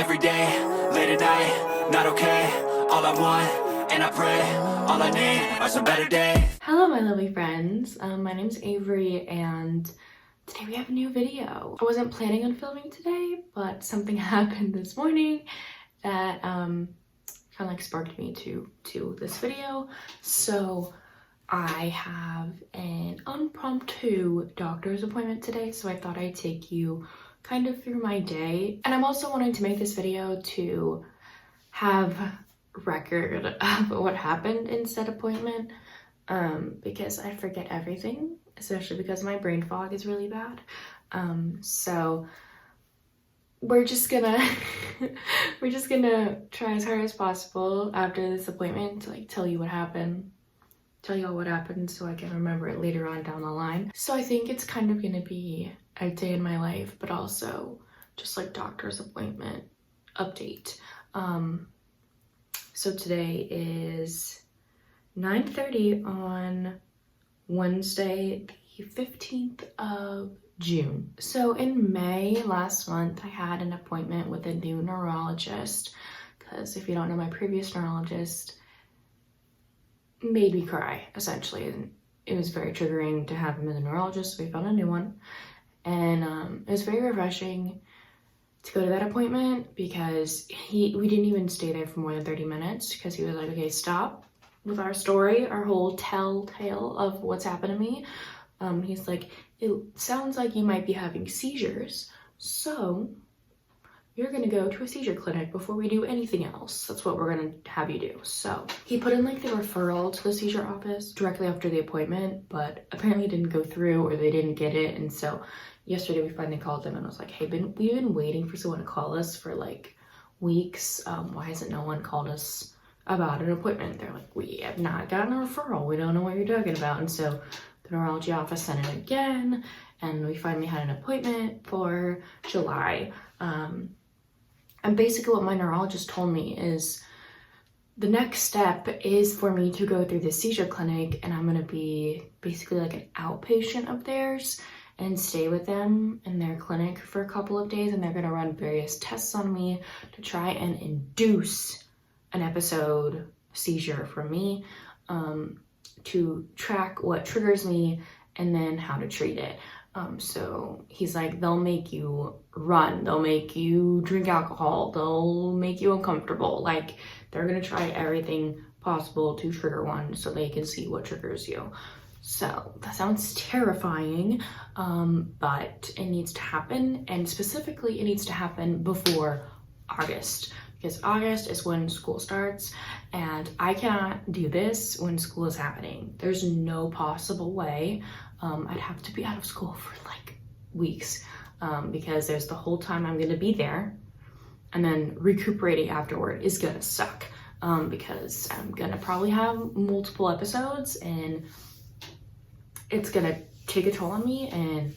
every day, late at night, not okay. All I want, and I pray, all I need are some better days. Hello my lovely friends, my name's Avery and today we have a new video. I wasn't planning on filming today, but something happened this morning that kind of like sparked me to this video. So I have an impromptu doctor's appointment today, so I thought I'd take you kind of through my day. And I'm also wanting to make this video to have record of what happened in said appointment, because I forget everything, especially because my brain fog is really bad. So we're just gonna try as hard as possible after this appointment to like tell y'all what happened so I can remember it later on down the line. So I think it's kind of gonna be a day in my life, but also just like doctor's appointment update. So today is 9:30 on Wednesday, the 15th of June. So in May last month, I had an appointment with a new neurologist, because if you don't know, my previous neurologist made me cry, essentially. And it was very triggering to have him as a neurologist, so we found a new one. And it was very refreshing to go to that appointment because we didn't even stay there for more than 30 minutes because he was like, okay, stop with our story, our whole tale of what's happened to me. He's like, it sounds like you might be having seizures, so you're gonna go to a seizure clinic before we do anything else. That's what we're gonna have you do. So he put in like the referral to the seizure office directly after the appointment, but apparently it didn't go through or they didn't get it. And so yesterday we finally called them and I was like, hey, we've been waiting for someone to call us for like weeks. Why hasn't no one called us about an appointment? They're like, we have not gotten a referral. We don't know what you're talking about. And so the neurology office sent it again, and we finally had an appointment for July. And basically what my neurologist told me is the next step is for me to go through the seizure clinic, and I'm gonna be basically like an outpatient of theirs and stay with them in their clinic for a couple of days, and they're gonna run various tests on me to try and induce an episode seizure from me, to track what triggers me and then how to treat it. So he's like, they'll make you run, they'll make you drink alcohol, they'll make you uncomfortable. Like, they're gonna try everything possible to trigger one so they can see what triggers you. So that sounds terrifying, but it needs to happen, and specifically it needs to happen before August, because August is when school starts and I cannot do this when school is happening. There's no possible way. I'd have to be out of school for like weeks, because there's the whole time I'm gonna be there, and then recuperating afterward is gonna suck, because I'm gonna probably have multiple episodes and it's gonna take a toll on me. And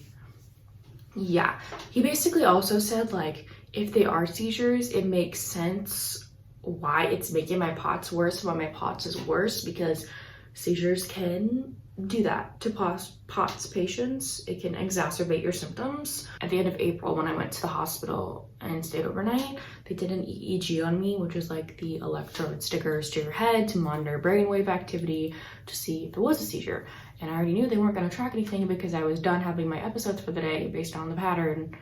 yeah, he basically also said like, if they are seizures, it makes sense why it's making my POTS worse, why my POTS is worse, because seizures can do that to POTS patients. It can exacerbate your symptoms. At the end of April, when I went to the hospital and stayed overnight, they did an EEG on me, which is like the electrode stickers to your head to monitor brainwave activity to see if there was a seizure. And I already knew they weren't going to track anything because I was done having my episodes for the day based on the pattern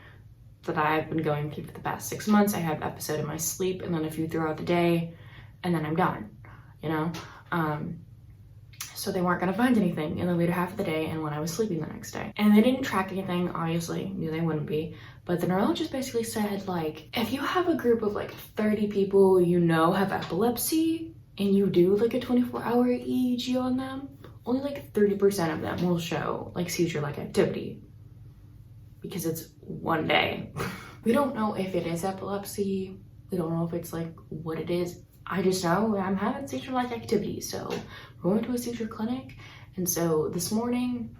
that I've been going through for the past 6 months. I have an episode in my sleep and then a few throughout the day, and then I'm done, you know? So they weren't gonna find anything in the later half of the day and when I was sleeping the next day. And they didn't track anything, obviously, knew they wouldn't be. But the neurologist basically said, like, if you have a group of like 30 people you know have epilepsy and you do like a 24-hour EEG on them, only like 30% of them will show like seizure-like activity, because it's one day. We don't know if it is epilepsy. We don't know if it's like what it is. I just know I'm having seizure-like activity, so we're going to a seizure clinic. And so this morning,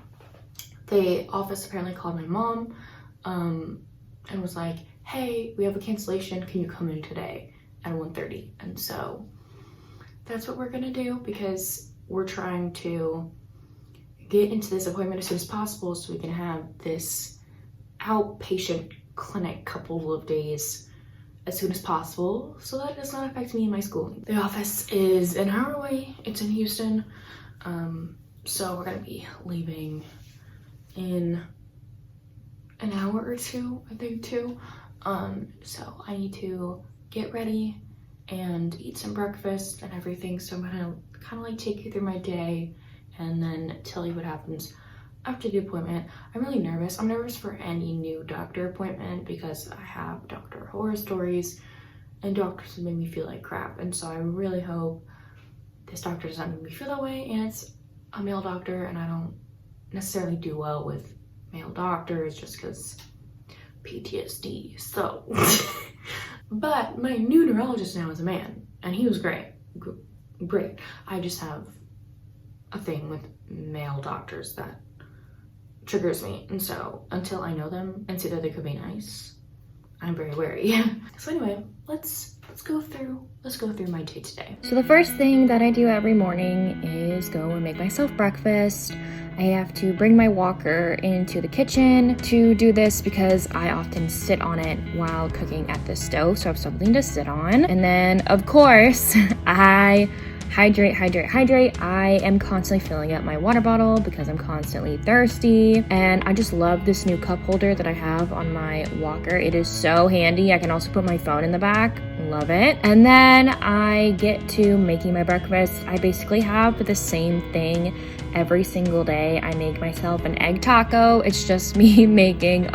the office apparently called my mom and was like, hey, we have a cancellation, can you come in today at 1:30? And so that's what we're gonna do, because we're trying to get into this appointment as soon as possible so we can have this outpatient clinic couple of days as soon as possible so that it does not affect me in my schooling. The office is an hour away. It's in Houston. So we're gonna be leaving in an hour or two, I think too. So I need to get ready and eat some breakfast and everything. So I'm gonna kind of like take you through my day and then tell you what happens after the appointment. I'm really nervous. I'm nervous for any new doctor appointment because I have doctor horror stories and doctors have made me feel like crap. And so I really hope this doctor does not make me feel that way, and it's a male doctor, and I don't necessarily do well with male doctors just because PTSD. So, but my new neurologist now is a man, and he was great. Great. I just have a thing with male doctors that triggers me, and so until I know them and see that they could be nice, I'm very wary. So anyway, let's go through my day today. So the first thing that I do every morning is go and make myself breakfast. I have to bring my walker into the kitchen to do this because I often sit on it while cooking at the stove, so I have something to sit on. And then of course I hydrate. I am constantly filling up my water bottle because I'm constantly thirsty, and I just love this new cup holder that I have on my walker. It is so handy. I can also put my phone in the back. Love it. And then I get to making my breakfast. I basically have the same thing every single day. I make myself an egg taco. It's just me making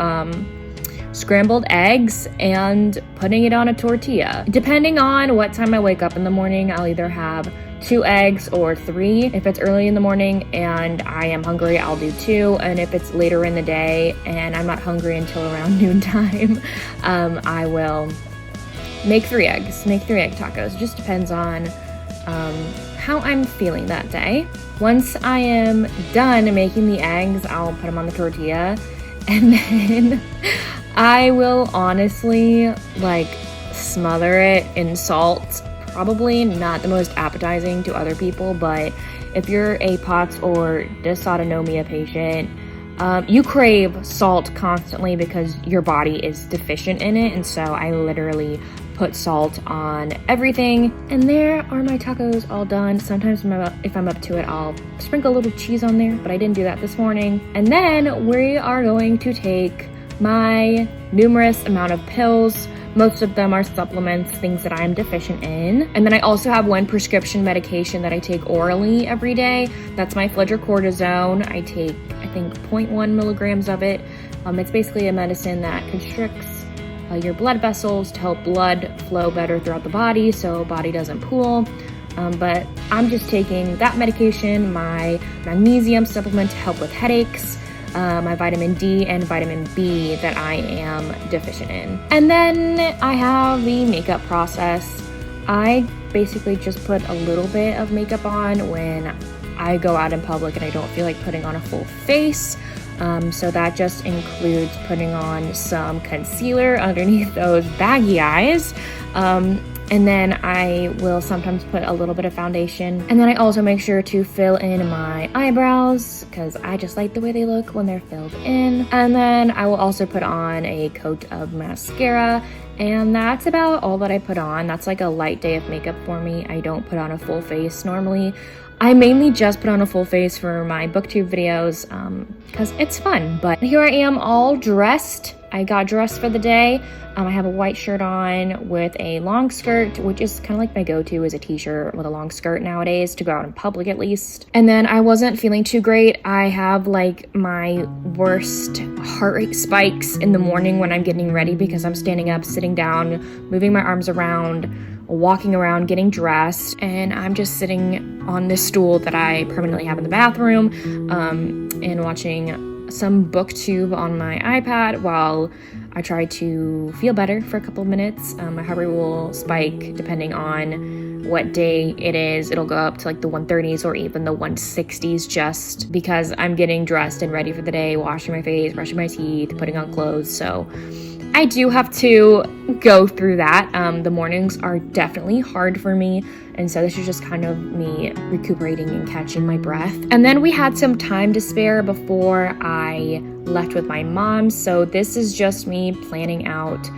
scrambled eggs and putting it on a tortilla. Depending on what time I wake up in the morning, I'll either have 2 eggs or 3. If it's early in the morning and I am hungry, I'll do 2. And if it's later in the day and I'm not hungry until around noontime, I will make 3 eggs. Make 3 egg tacos. It just depends on how I'm feeling that day. Once I am done making the eggs, I'll put them on the tortilla, and then I will honestly like smother it in salt. Probably not the most appetizing to other people, but if you're a POTS or dysautonomia patient, you crave salt constantly because your body is deficient in it. And so I literally put salt on everything. And there are my tacos all done. Sometimes if I'm up to it, I'll sprinkle a little cheese on there, but I didn't do that this morning. And then we are going to take my numerous amount of pills. Most of them are supplements, things that I am deficient in. And then I also have 1 prescription medication that I take orally every day. That's my fludrocortisone. I take, I think, 0.1 milligrams of it. It's basically a medicine that constricts your blood vessels to help blood flow better throughout the body so body doesn't pool. But I'm just taking that medication, my magnesium supplement to help with headaches, my vitamin D and vitamin B that I am deficient in. And then I have the makeup process. I basically just put a little bit of makeup on when I go out in public and I don't feel like putting on a full face. So that just includes putting on some concealer underneath those baggy eyes. And then I will sometimes put a little bit of foundation. And then I also make sure to fill in my eyebrows because I just like the way they look when they're filled in. And then I will also put on a coat of mascara. And that's about all that I put on. That's like a light day of makeup for me. I don't put on a full face normally. I mainly just put on a full face for my BookTube videos because it's fun. But here I am all dressed. I got dressed for the day. I have a white shirt on with a long skirt, which is kind of like my go-to is a t-shirt with a long skirt nowadays to go out in public at least. And then I wasn't feeling too great. I have like my worst heart rate spikes in the morning when I'm getting ready because I'm standing up, sitting down, moving my arms around, walking around, getting dressed, and I'm just sitting on this stool that I permanently have in the bathroom and watching some BookTube on my iPad while I try to feel better for a couple of minutes. My heart rate will spike depending on what day it is. It'll go up to like the 130s or even the 160s just because I'm getting dressed and ready for the day, washing my face, brushing my teeth, putting on clothes. So I do have to go through that. The mornings are definitely hard for me. And so this is just kind of me recuperating and catching my breath. And then we had some time to spare before I left with my mom. So this is just me planning out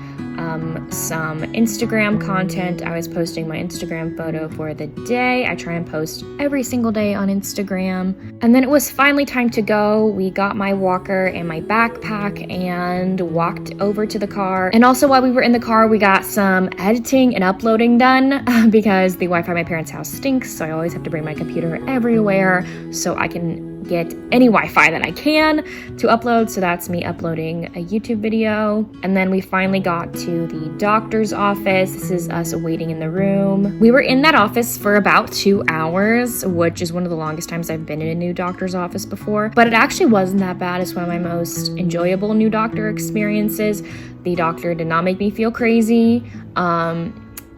some Instagram content. I was posting my Instagram photo for the day. I try and post every single day on Instagram. And then it was finally time to go. We got my walker and my backpack and walked over to the car. And also while we were in the car, we got some editing and uploading done because the Wi-Fi at my parents' house stinks. So I always have to bring my computer everywhere so I can get any Wi-Fi that I can to upload. So that's me uploading a YouTube video. And then we finally got to the doctor's office. This is us waiting in the room. We were in that office for about 2 hours, which is one of the longest times I've been in a new doctor's office before, but it actually wasn't that bad. It's one of my most enjoyable new doctor experiences. The doctor did not make me feel crazy.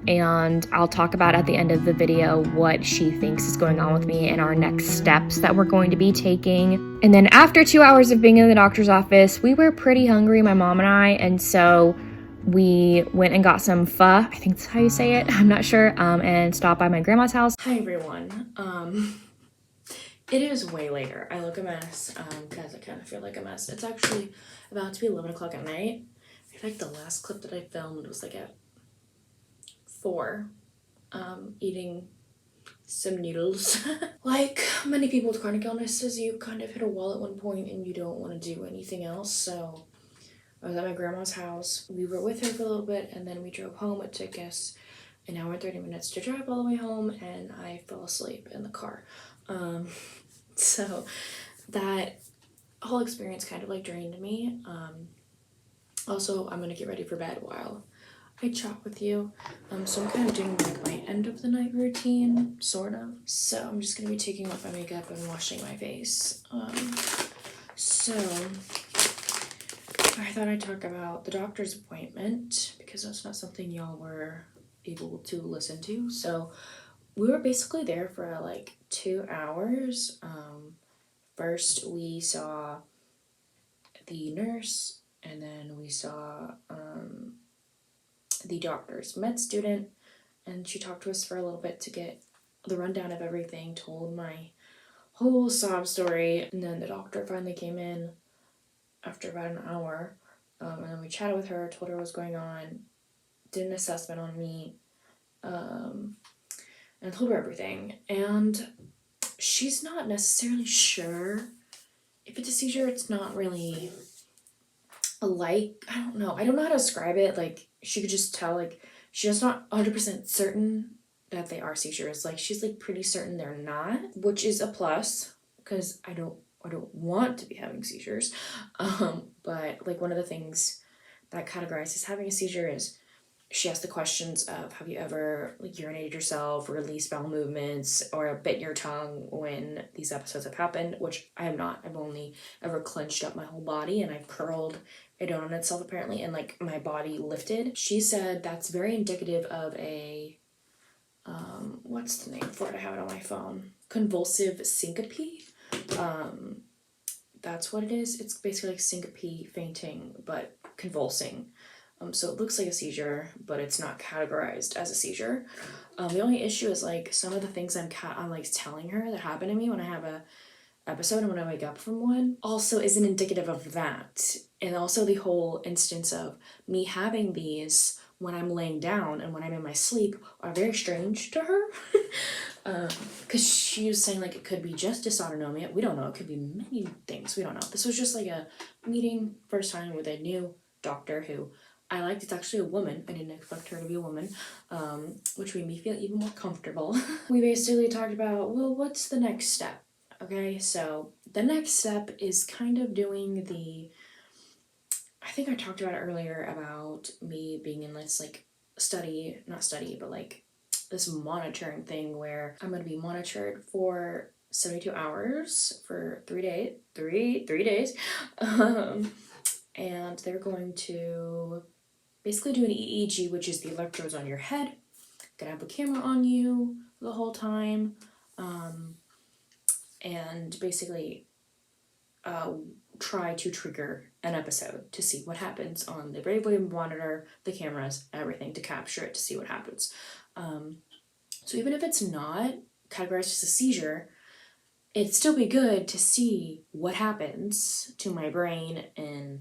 And I'll talk about at the end of the video what she thinks is going on with me and our next steps that we're going to be taking. And then after 2 hours of being in the doctor's office, we were pretty hungry, my mom and I, and so we went and got some pho, I think that's how you say it, I'm not sure, and stopped by my grandma's house. Hi everyone. It is way later. I look a mess, because I kind of feel like a mess. It's actually about to be 11 o'clock at night. I feel like the last clip that I filmed was like at 4, eating some noodles. Like many people with chronic illnesses, you kind of hit a wall at one point and you don't want to do anything else. So I was at my grandma's house. We were with her for a little bit and then we drove home. It took us an hour and 30 minutes to drive all the way home and I fell asleep in the car. So that whole experience kind of like drained me. Also, I'm gonna get ready for bed while I chat with you. So I'm kind of doing like my end of the night routine, sort of. So I'm just gonna be taking off my makeup and washing my face. So I thought I'd talk about the doctor's appointment because that's not something y'all were able to listen to. So we were basically there for like 2 hours. First we saw the nurse and then we saw the doctor's med student, and she talked to us for a little bit to get the rundown of everything, told my whole sob story, and then the doctor finally came in after about an hour, and then we chatted with her, told her what was going on, did an assessment on me, and told her everything, and she's not necessarily sure if it's a seizure. It's not really I don't know how to describe it. Like, she could just tell, like, she's just not 100% certain that they are seizures. Like, she's like pretty certain they're not, which is a plus because I don't want to be having seizures. But like one of the things that categorizes having a seizure is she asked the questions of, have you ever like urinated yourself, released bowel movements, or bit your tongue when these episodes have happened, which I have not. I've only ever clenched up my whole body and I've curled it on itself apparently, and like my body lifted. She said that's very indicative of a, what's the name for it? I have it on my phone. Convulsive syncope. That's what it is. It's basically like syncope, fainting, but convulsing. So it looks like a seizure, but it's not categorized as a seizure. The only issue is like some of the things I'm like telling her that happen to me when I have a episode and when I wake up from one also isn't indicative of that. And also the whole instance of me having these when I'm laying down and when I'm in my sleep are very strange to her. Because she was saying like it could be just dysautonomia. We don't know. It could be many things. We don't know. This was just like a meeting first time with a new doctor who I liked. It's actually a woman. I didn't expect her to be a woman, which made me feel even more comfortable. We basically talked about, well, what's the next step? Okay, so the next step is kind of doing I think I talked about it earlier about me being in this like not study, but like this monitoring thing where I'm going to be monitored for 72 hours for 3 days, three days. And they're going to basically do an EEG, which is the electrodes on your head. Gonna have a camera on you the whole time. And basically try to trigger an episode to see what happens on the Brave Wave monitor, the cameras, everything to capture it to see what happens. So even if it's not categorized as a seizure, it'd still be good to see what happens to my brain and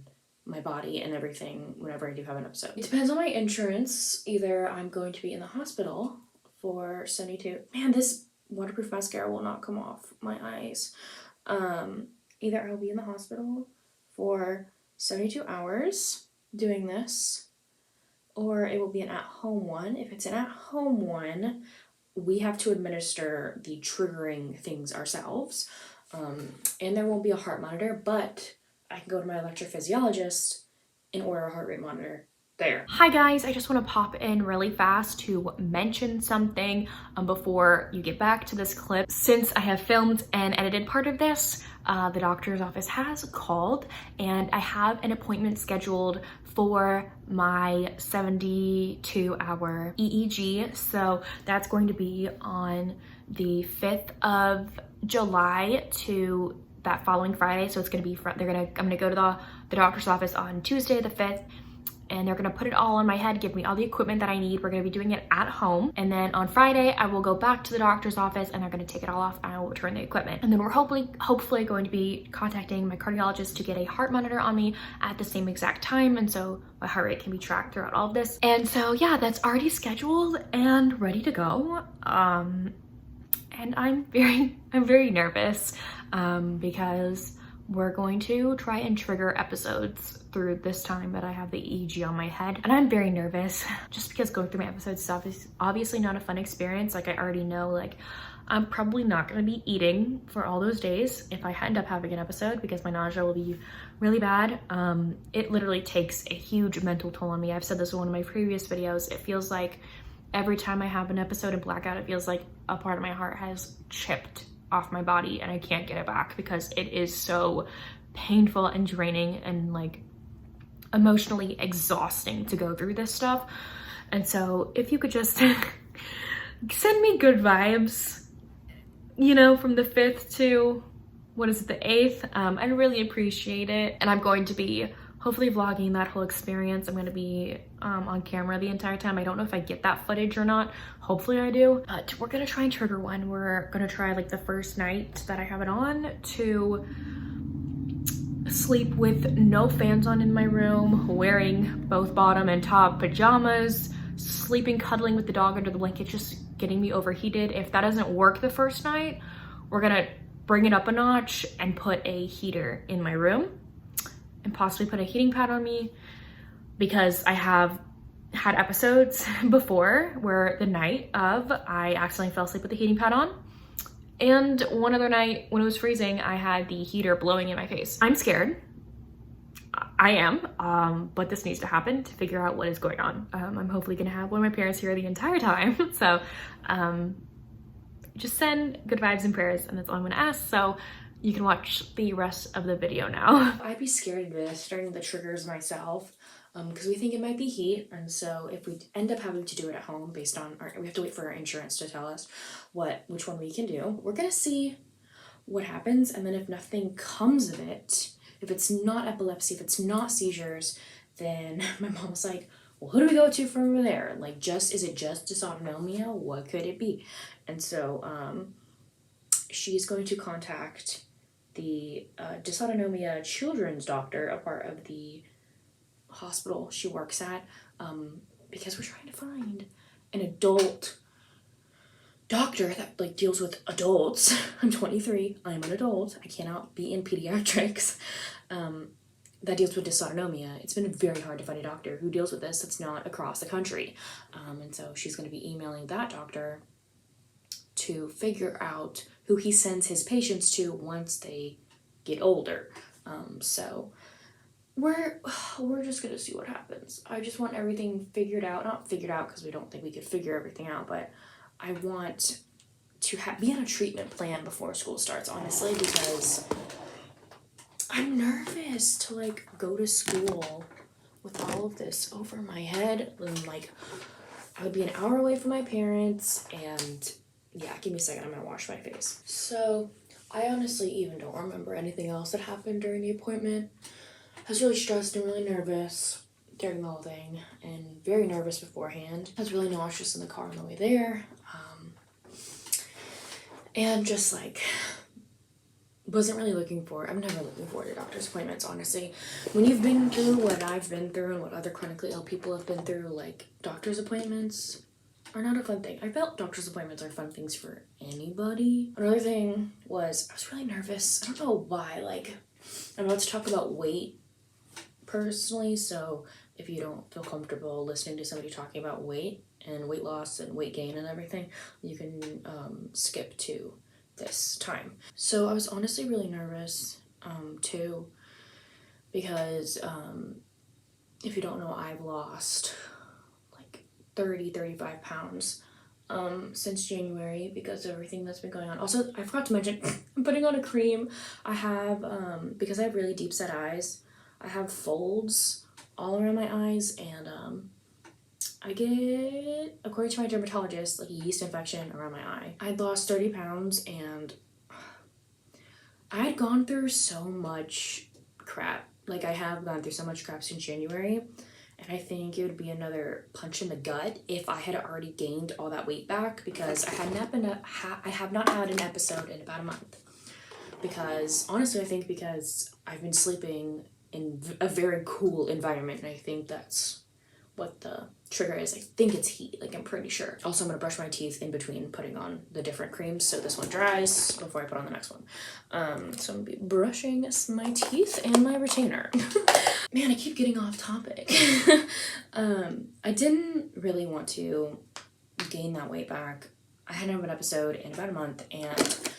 my body and everything whenever I do have an episode. It depends on my insurance. Either I'm going to be in the hospital for 72. Man, this waterproof mascara will not come off my eyes. Either I'll be in the hospital for 72 hours doing this, or it will be an at-home one. If it's an at-home one, we have to administer the triggering things ourselves. And there won't be a heart monitor, but I can go to my electrophysiologist and order a heart rate monitor there. Hi guys, I just want to pop in really fast to mention something before you get back to this clip. Since I have filmed and edited part of this, the doctor's office has called and I have an appointment scheduled for my 72-hour EEG. So that's going to be on the 5th of July to that following Friday. So it's going to be I'm going to go to the doctor's office on Tuesday the 5th. And they're gonna put it all on my head, give me all the equipment that I need. We're gonna be doing it at home. And then on Friday, I will go back to the doctor's office and they're gonna take it all off and I will return the equipment. And then we're hopefully going to be contacting my cardiologist to get a heart monitor on me at the same exact time. And so my heart rate can be tracked throughout all of this. And so yeah, that's already scheduled and ready to go. And I'm very nervous because we're going to try and trigger episodes through this time that I have the EEG on my head. And I'm very nervous just because going through my episodes stuff is obviously not a fun experience. Like I already know, like I'm probably not gonna be eating for all those days if I end up having an episode because my nausea will be really bad. It literally takes a huge mental toll on me. I've said this in one of my previous videos. It feels like every time I have an episode of blackout, it feels like a part of my heart has chipped off my body and I can't get it back because it is so painful and draining and like emotionally exhausting to go through this stuff. And so if you could just send me good vibes, you know, from the 5th to what is it, the 8th, I'd really appreciate it. And I'm going to be hopefully vlogging that whole experience. I'm going to be on camera the entire time. I don't know if I get that footage or not. Hopefully I do. But we're going to try and trigger one. We're going to try like the first night that I have it on to sleep with no fans on in my room, wearing both bottom and top pajamas, sleeping, cuddling with the dog under the blanket, just getting me overheated. If that doesn't work the first night, we're going to bring it up a notch and put a heater in my room and possibly put a heating pad on me because I have had episodes before where the night of I accidentally fell asleep with the heating pad on. And one other night when it was freezing, I had the heater blowing in my face. I'm scared. I am, but this needs to happen to figure out what is going on. I'm hopefully gonna have one of my parents here the entire time. So just send good vibes and prayers and that's all I'm gonna ask. So you can watch the rest of the video now. I'd be scared of this, starting the triggers myself, because we think it might be heat. And so if we end up having to do it at home based on we have to wait for our insurance to tell us which one we can do. We're gonna see what happens. And then if nothing comes of it, if it's not epilepsy, if it's not seizures, then my mom was like, well, who do we go to from there? Like, is it just dysautonomia? What could it be? And so she's going to contact the dysautonomia children's doctor, a part of the hospital she works at, because we're trying to find an adult doctor that like deals with adults. I'm 23, I'm an adult, I cannot be in pediatrics, that deals with dysautonomia. It's been very hard to find a doctor who deals with this that's not across the country. And so she's going to be emailing that doctor to figure out who he sends his patients to once they get older. So we're just gonna see what happens. I just want everything figured out. Not figured out because we don't think we could figure everything out, but I want to be on a treatment plan before school starts, honestly, because I'm nervous to like go to school with all of this over my head. And like I would be an hour away from my parents, and yeah, give me a second, I'm gonna wash my face. So I honestly even don't remember anything else that happened during the appointment. I was really stressed and really nervous during the whole thing, and very nervous beforehand. I was really nauseous in the car on the way there. And just like wasn't really looking for, I'm never looking forward to doctor's appointments, honestly. When you've been through what I've been through and what other chronically ill people have been through, like, doctor's appointments are not a fun thing. I felt doctor's appointments are fun things for anybody. Another thing was I was really nervous. I don't know why. Like, I'm about to talk about weight personally, so if you don't feel comfortable listening to somebody talking about weight and weight loss and weight gain and everything, you can skip to this time. So I was honestly really nervous too, because if you don't know, I've lost 35 pounds since January because of everything that's been going on. Also, I forgot to mention, I'm putting on a cream. I have, because I have really deep set eyes, I have folds all around my eyes, and I get, according to my dermatologist, like a yeast infection around my eye. I'd lost 30 pounds, and I had gone through so much crap. Like, I have gone through so much crap since January. And I think it would be another punch in the gut if I had already gained all that weight back, because I have not had an episode in about a month. Because honestly, I think because I've been sleeping in a very cool environment, and I think that's what the trigger is. I think it's heat, like I'm pretty sure. Also, I'm gonna brush my teeth in between putting on the different creams so this one dries before I put on the next one. So I'm gonna be brushing my teeth and my retainer. Man, I keep getting off topic. I didn't really want to gain that weight back. I hadn't had an episode in about a month, and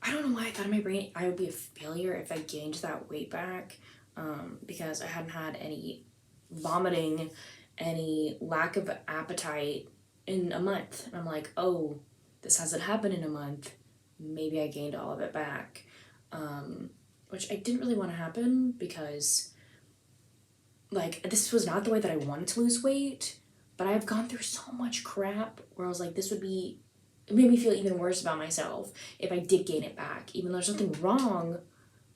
I don't know why I thought in my brain I would be a failure if I gained that weight back, because I hadn't had any vomiting, any lack of appetite in a month. And I'm like, oh, this hasn't happened in a month. Maybe I gained all of it back. Which I didn't really want to happen, because like, this was not the way that I wanted to lose weight, but I've gone through so much crap where I was like, it made me feel even worse about myself if I did gain it back, even though there's nothing wrong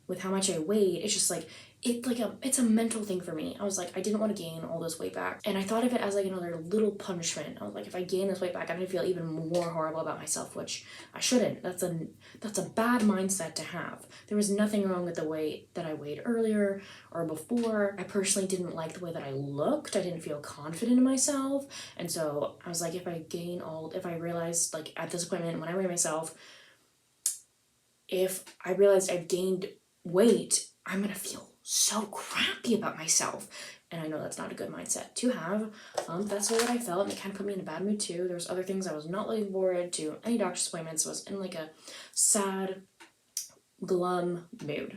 with how much I weighed. It's just like, it's a mental thing for me. I was like, I didn't want to gain all this weight back, and I thought of it as like another little punishment. I was like, if I gain this weight back, I'm gonna feel even more horrible about myself, which I shouldn't. That's a bad mindset to have. There was nothing wrong with the weight that I weighed earlier or before. I personally didn't like the way that I looked. I didn't feel confident in myself, and so I was like, if I realized, like, at this appointment when I weigh myself, if I realized I've gained weight, I'm gonna feel so crappy about myself. And I know that's not a good mindset to have. That's what I felt, and it kind of put me in a bad mood too. There's other things I was not looking forward to. Any doctor's appointments. Was in like a sad, glum mood.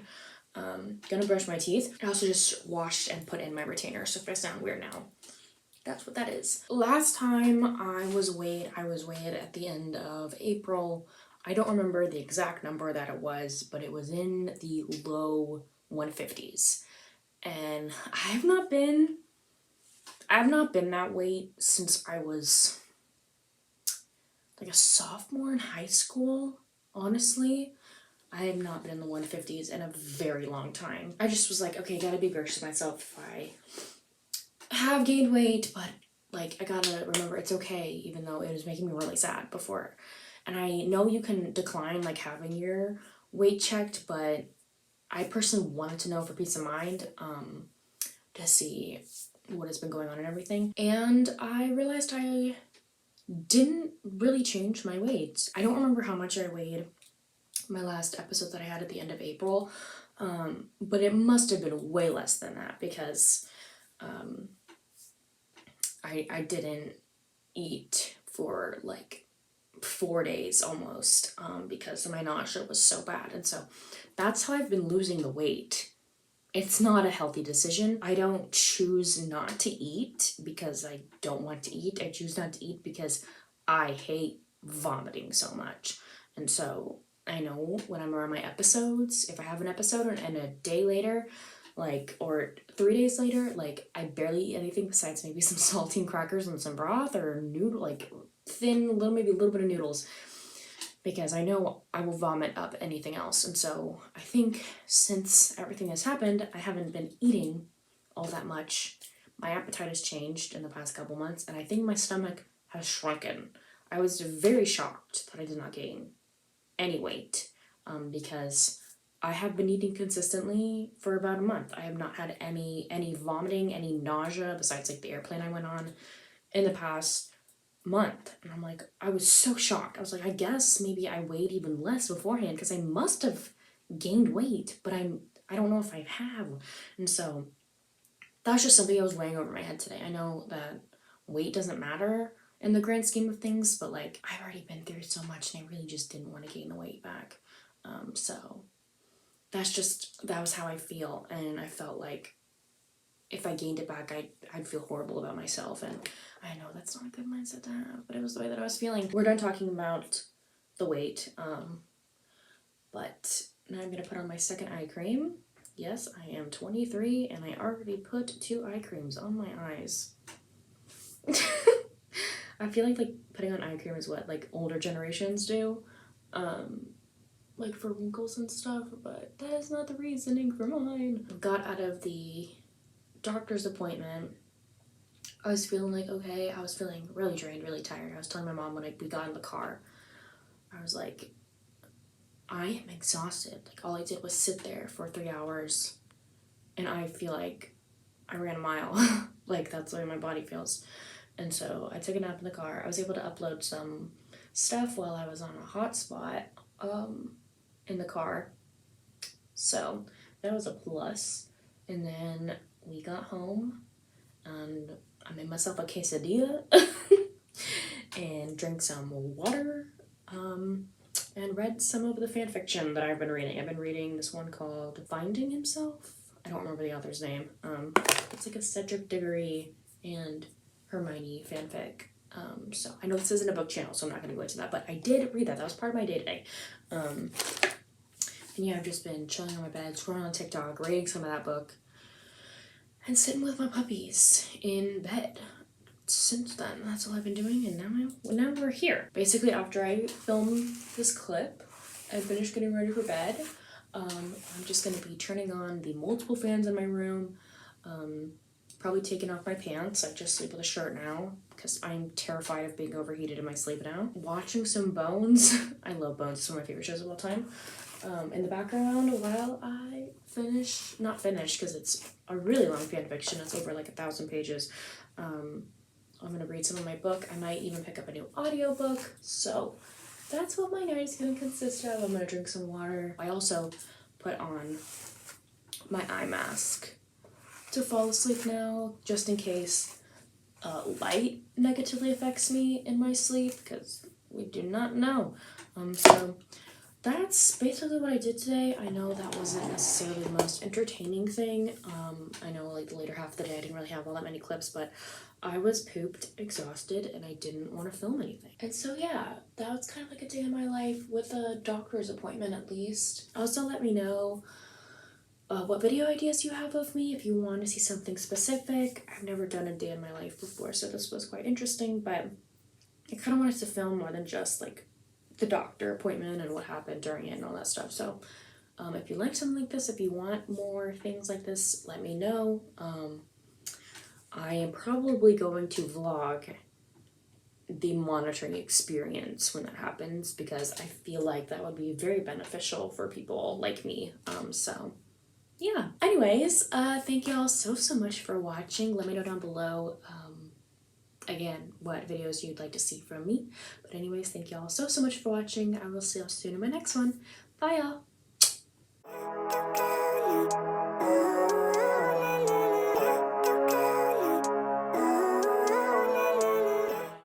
Gonna brush my teeth. I also just washed and put in my retainer, so if I sound weird now, that's what that is. Last time I was weighed at the end of April. I don't remember the exact number that it was, but it was in the low 150s. And I've not been that weight since I was like a sophomore in high school, honestly. I have not been in the 150s in a very long time. I just was like, okay, I gotta be gracious to myself if I have gained weight, but like, I gotta remember it's okay, even though it was making me really sad before. And I know you can decline like having your weight checked, but I personally wanted to know for peace of mind, to see what has been going on and everything. And I realized I didn't really change my weight. I don't remember how much I weighed my last episode that I had at the end of April, but it must have been way less than that, because I didn't eat for like 4 days almost, because my nausea was so bad. And so that's how I've been losing the weight. It's not a healthy decision. I don't choose not to eat because I don't want to eat. I choose not to eat because I hate vomiting so much. And so I know when I'm around my episodes, if I have an episode and a day later, like, or 3 days later, like, I barely eat anything besides maybe some saltine crackers and some broth or maybe a little bit of noodles, because I know I will vomit up anything else. And so I think since everything has happened, I haven't been eating all that much. My appetite has changed in the past couple months, and I think my stomach has shrunken. I was very shocked that I did not gain any weight. because I have been eating consistently for about a month. I have not had any vomiting, any nausea, besides like the airplane I went on, in the past month. And I'm like, I was so shocked. I was like, I guess maybe I weighed even less beforehand, because I must have gained weight, but I don't know if I have. And so that's just something I was weighing over my head today. I know that weight doesn't matter in the grand scheme of things, but like, I've already been through so much and I really just didn't want to gain the weight back. So that was how I feel. And I felt like if I gained it back, I'd feel horrible about myself. And I know that's not a good mindset to have, but it was the way that I was feeling. We're done talking about the weight. But now I'm gonna put on my second eye cream. Yes, I am 23 and I already put 2 eye creams on my eyes. I feel like putting on eye cream is what like older generations do, like for wrinkles and stuff, but that is not the reasoning for mine. Got out of the doctor's appointment. I was feeling like okay. I was feeling really drained, really tired. I was telling my mom when we got in the car, I was like, I am exhausted. Like all I did was sit there for 3 hours and I feel like I ran a mile. Like that's the way my body feels. And so I took a nap in the car. I was able to upload some stuff while I was on a hotspot in the car. So that was a plus. And then we got home and I made myself a quesadilla and drank some water. And read some of the fan fiction that I've been reading. I've been reading this one called Finding Himself. I don't remember the author's name. It's like a Cedric Diggory and Hermione fanfic. So I know this isn't a book channel, so I'm not going to go into that, but I did read that. That was part of my day today. And yeah, I've just been chilling on my bed, scrolling on TikTok, reading some of that book, and sitting with my puppies in bed. Since then, that's all I've been doing, and now we're here. Basically, after I film this clip, I finished getting ready for bed. I'm just gonna be turning on the multiple fans in my room, probably taking off my pants. I just sleep with a shirt now because I'm terrified of being overheated in my sleep now. Watching some Bones. I love Bones. It's one of my favorite shows of all time. In the background while I not finish because it's a really long fan fiction. It's over like 1,000 pages. I'm gonna read some of my book. I might even pick up a new audiobook. So that's what my night is gonna consist of. I'm gonna drink some water. I also put on my eye mask to fall asleep now, just in case light negatively affects me in my sleep, because we do not know. So that's basically what I did today. I know that wasn't necessarily the most entertaining thing. I know like the later half of the day I didn't really have all that many clips, but I was pooped, exhausted, and I didn't want to film anything. And so yeah, that was kind of like a day in my life with a doctor's appointment at least. Also let me know what video ideas you have of me if you want to see something specific. I've never done a day in my life before, so this was quite interesting, but I kind of wanted to film more than just like the doctor appointment and what happened during it and all that stuff. So if you like something like this, if you want more things like this, let me know. I am probably going to vlog the monitoring experience when that happens, because I feel like that would be very beneficial for people like me. So yeah. Anyways, thank you all so much for watching. Let me know down below again what videos you'd like to see from me. But anyways, thank you all so much for watching. I will see y'all soon in my next one. Bye y'all.